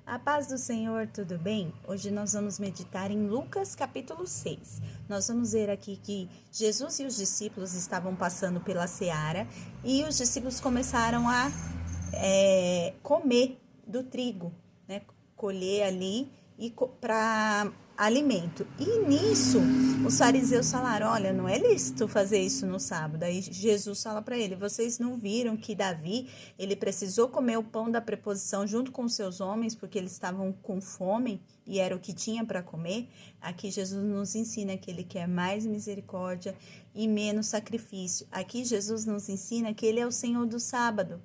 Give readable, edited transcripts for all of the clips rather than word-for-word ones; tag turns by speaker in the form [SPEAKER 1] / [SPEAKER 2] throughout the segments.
[SPEAKER 1] A paz do Senhor, tudo bem? Hoje nós vamos meditar em Lucas capítulo 6. Nós vamos ver aqui que Jesus e os discípulos estavam passando pela seara e os discípulos começaram a comer do trigo, né? Colher ali para alimento. E nisso, os fariseus falaram, olha, não é lícito fazer isso no sábado. Aí Jesus fala para ele, vocês não viram que Davi, ele precisou comer o pão da preposição junto com seus homens, porque eles estavam com fome e era o que tinha para comer? Aqui Jesus nos ensina que ele quer mais misericórdia e menos sacrifício. Aqui Jesus nos ensina que ele é o Senhor do sábado.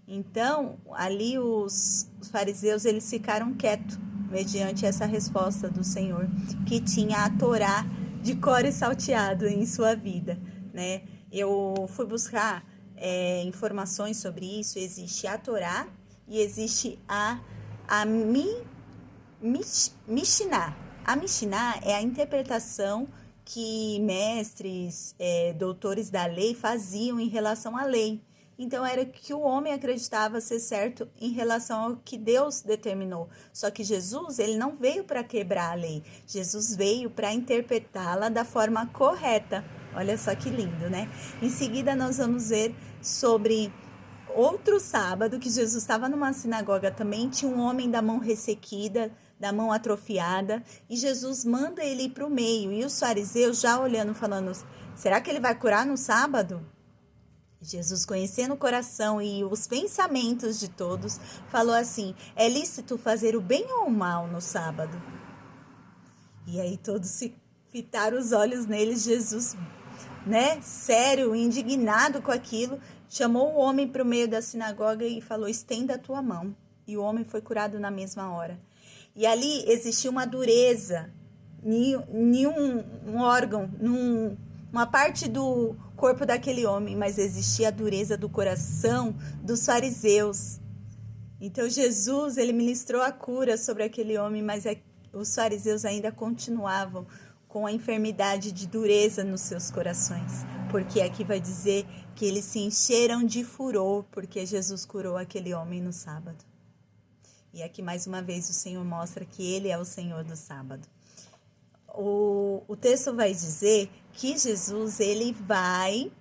[SPEAKER 1] Então, ali os fariseus, eles ficaram quietos, mediante essa resposta do Senhor, que tinha a Torá de cor e salteado em sua vida, né? Eu fui buscar informações sobre isso. Existe a Torá e existe a Mishnah. A Mishnah é a interpretação que mestres, doutores da lei faziam em relação à lei. Então, era que o homem acreditava ser certo em relação ao que Deus determinou. Só que Jesus, ele não veio para quebrar a lei. Jesus veio para interpretá-la da forma correta. Olha só que lindo, né? Em seguida, nós vamos ver sobre outro sábado, que Jesus estava numa sinagoga também. Tinha um homem da mão ressequida, da mão atrofiada. E Jesus manda ele ir para o meio. E os fariseus já olhando, falando, será que ele vai curar no sábado? Jesus, conhecendo o coração e os pensamentos de todos, falou assim, é lícito fazer o bem ou o mal no sábado? E aí todos se fitaram os olhos nele. Jesus, né, sério, indignado com aquilo, chamou o homem para o meio da sinagoga e falou, estenda a tua mão. E o homem foi curado na mesma hora. E ali existia uma dureza, nenhum órgão, uma parte do corpo daquele homem, mas existia a dureza do coração dos fariseus. Então Jesus, ele ministrou a cura sobre aquele homem, mas os fariseus ainda continuavam com a enfermidade de dureza nos seus corações, porque aqui vai dizer que eles se encheram de furor, porque Jesus curou aquele homem no sábado. E aqui mais uma vez o Senhor mostra que ele é o Senhor do sábado. O texto vai dizer que Jesus, ele vai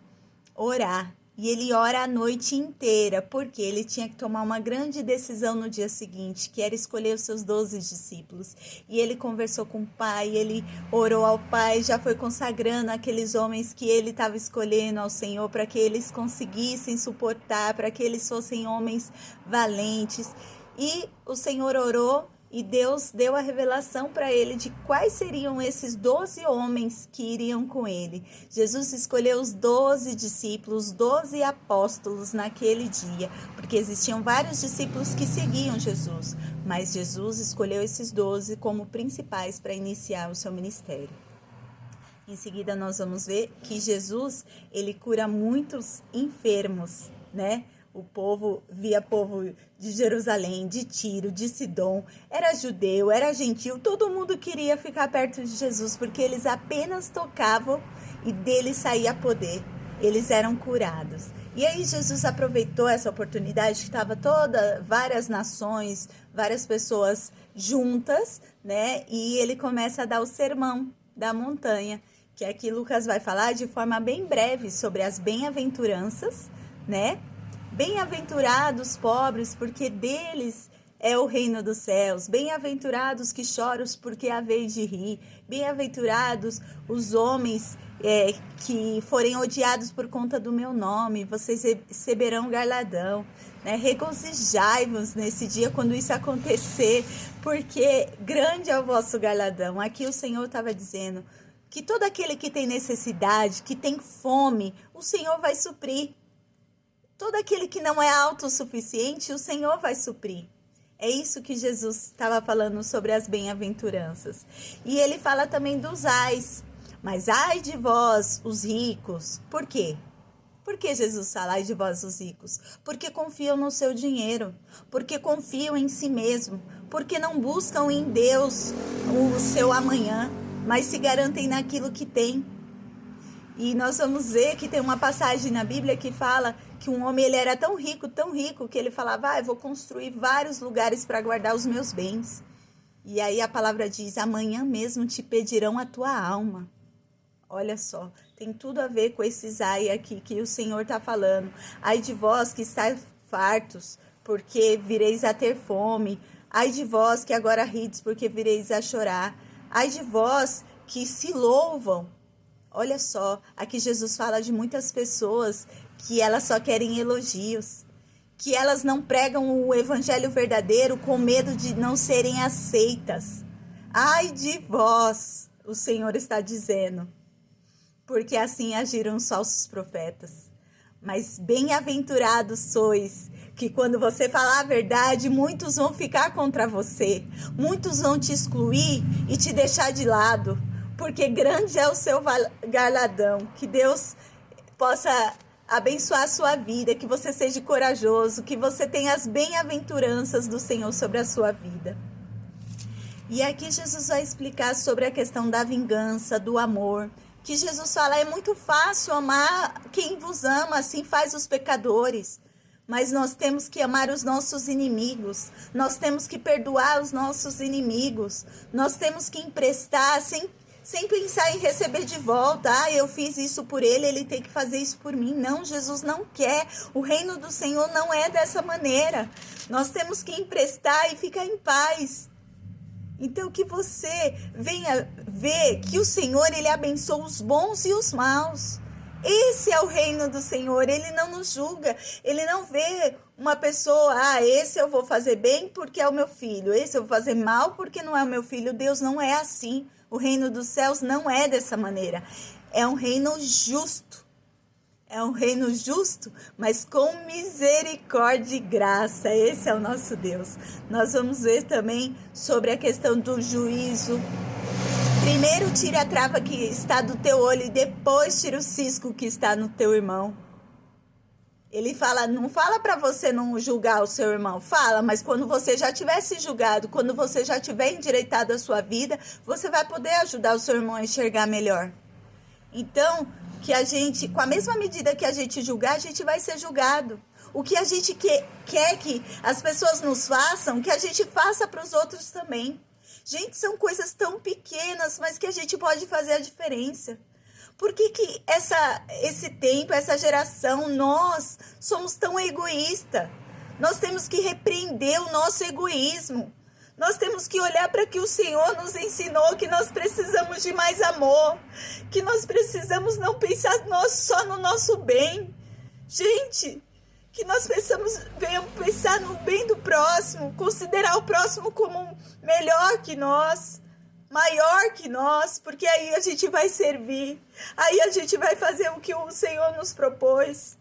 [SPEAKER 1] orar, e ele ora a noite inteira, porque ele tinha que tomar uma grande decisão no dia seguinte, que era escolher os seus 12 discípulos, e ele conversou com o Pai, ele orou ao Pai, já foi consagrando aqueles homens que ele estava escolhendo ao Senhor, para que eles conseguissem suportar, para que eles fossem homens valentes, e o Senhor orou, e Deus deu a revelação para ele de quais seriam esses 12 homens que iriam com ele. Jesus escolheu os 12 discípulos, 12 apóstolos naquele dia, porque existiam vários discípulos que seguiam Jesus, mas Jesus escolheu esses 12 como principais para iniciar o seu ministério. Em seguida nós vamos ver que Jesus, ele cura muitos enfermos, né? O povo de Jerusalém, de Tiro, de Sidom, era judeu, era gentil, todo mundo queria ficar perto de Jesus, porque eles apenas tocavam e deles saía poder, eles eram curados. E aí Jesus aproveitou essa oportunidade que estava várias nações, várias pessoas juntas, né? E ele começa a dar o sermão da montanha, que aqui Lucas vai falar de forma bem breve sobre as bem-aventuranças, né? Bem-aventurados pobres, porque deles é o reino dos céus. Bem-aventurados que choram, porque é a vez de rir. Bem-aventurados os homens que forem odiados por conta do meu nome. Vocês receberão galardão, né? Regozijai-vos nesse dia quando isso acontecer, porque grande é o vosso galardão. Aqui o Senhor estava dizendo que todo aquele que tem necessidade, que tem fome, o Senhor vai suprir. Todo aquele que não é autossuficiente, o Senhor vai suprir. É isso que Jesus estava falando sobre as bem-aventuranças. E ele fala também dos ais. Mas ai de vós, os ricos. Por quê? Por que Jesus fala ai de vós, os ricos? Porque confiam no seu dinheiro. Porque confiam em si mesmo. Porque não buscam em Deus o seu amanhã, mas se garantem naquilo que tem. E nós vamos ver que tem uma passagem na Bíblia que fala que um homem ele era tão rico, que ele falava, eu vou construir vários lugares para guardar os meus bens. E aí a palavra diz, amanhã mesmo te pedirão a tua alma. Olha só, tem tudo a ver com esse ai aqui que o Senhor está falando. Ai de vós que estáis fartos, porque vireis a ter fome. Ai de vós que agora rides, porque vireis a chorar. Ai de vós que se louvam. Olha só, aqui Jesus fala de muitas pessoas que elas só querem elogios, que elas não pregam o evangelho verdadeiro com medo de não serem aceitas. Ai de vós, o Senhor está dizendo, porque assim agiram os falsos profetas. Mas bem-aventurados sois, que quando você falar a verdade, muitos vão ficar contra você, muitos vão te excluir e te deixar de lado, porque grande é o seu galardão. Que Deus possa abençoar a sua vida, que você seja corajoso, que você tenha as bem-aventuranças do Senhor sobre a sua vida. E aqui Jesus vai explicar sobre a questão da vingança, do amor, que Jesus fala, é muito fácil amar quem vos ama, assim faz os pecadores. Mas nós temos que amar os nossos inimigos, nós temos que perdoar os nossos inimigos, nós temos que emprestar sem pensar em receber de volta. Eu fiz isso por ele, ele tem que fazer isso por mim. Não, Jesus não quer. O reino do Senhor não é dessa maneira. Nós temos que emprestar e ficar em paz. Então que você venha ver que o Senhor, ele abençoa os bons e os maus. Esse é o reino do Senhor, ele não nos julga, ele não vê uma pessoa, esse eu vou fazer bem porque é o meu filho, esse eu vou fazer mal porque não é o meu filho. Deus não é assim, o reino dos céus não é dessa maneira, é um reino justo. É um reino justo, mas com misericórdia e graça. Esse é o nosso Deus. Nós vamos ver também sobre a questão do juízo. Primeiro tira a trava que está do teu olho e depois tira o cisco que está no teu irmão. Ele fala, não fala para você não julgar o seu irmão, fala, mas quando você já tiver se julgado, quando você já tiver endireitado a sua vida, você vai poder ajudar o seu irmão a enxergar melhor. Então, que a gente, com a mesma medida que a gente julgar, a gente vai ser julgado. O que a gente quer que as pessoas nos façam, que a gente faça para os outros também. Gente, são coisas tão pequenas, mas que a gente pode fazer a diferença. Por que esse tempo, essa geração, nós somos tão egoístas? Nós temos que repreender o nosso egoísmo. Nós temos que olhar para que o Senhor nos ensinou, que nós precisamos de mais amor, que nós precisamos não pensar só no nosso bem. Gente, que nós venhamos pensar no bem do próximo, considerar o próximo como melhor que nós, maior que nós, porque aí a gente vai servir, aí a gente vai fazer o que o Senhor nos propôs.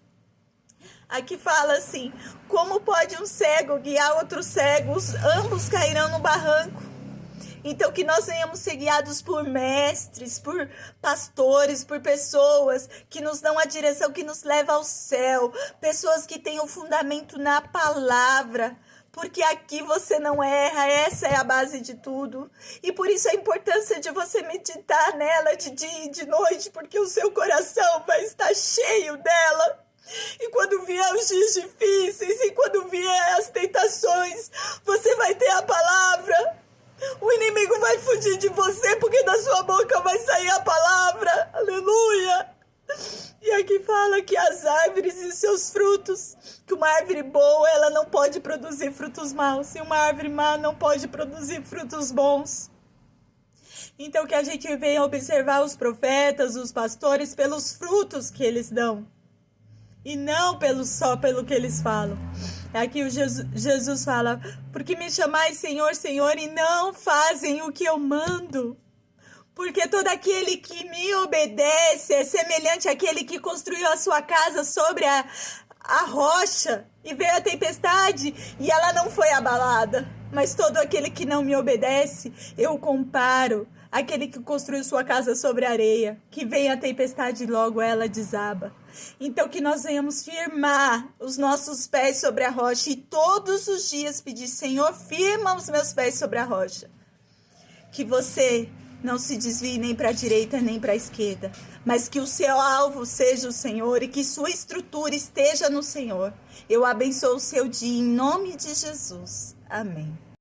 [SPEAKER 1] Aqui fala assim, como pode um cego guiar outro cego? Ambos cairão no barranco. Então que nós venhamos ser guiados por mestres, por pastores, por pessoas que nos dão a direção, que nos leva ao céu. Pessoas que têm o fundamento na palavra. Porque aqui você não erra, essa é a base de tudo. E por isso a importância de você meditar nela de dia e de noite, porque o seu coração vai estar cheio dela. E quando vier os dias difíceis, e quando vier as tentações, você vai ter a palavra. O inimigo vai fugir de você, porque da sua boca vai sair a palavra. Aleluia! E aqui fala que as árvores e os seus frutos, que uma árvore boa, ela não pode produzir frutos maus, e uma árvore má não pode produzir frutos bons. Então que a gente venha observar os profetas, os pastores, pelos frutos que eles dão. E não só pelo que eles falam. Aqui o Jesus fala, porque me chamais Senhor, Senhor, e não fazem o que eu mando. Porque todo aquele que me obedece é semelhante àquele que construiu a sua casa sobre a rocha. E veio a tempestade e ela não foi abalada. Mas todo aquele que não me obedece, eu comparo àquele que construiu sua casa sobre a areia. Que vem a tempestade e logo ela desaba. Então que nós venhamos firmar os nossos pés sobre a rocha e todos os dias pedir, Senhor, firma os meus pés sobre a rocha. Que você não se desvie nem para a direita nem para a esquerda, mas que o seu alvo seja o Senhor e que sua estrutura esteja no Senhor. Eu abençoo o seu dia em nome de Jesus. Amém.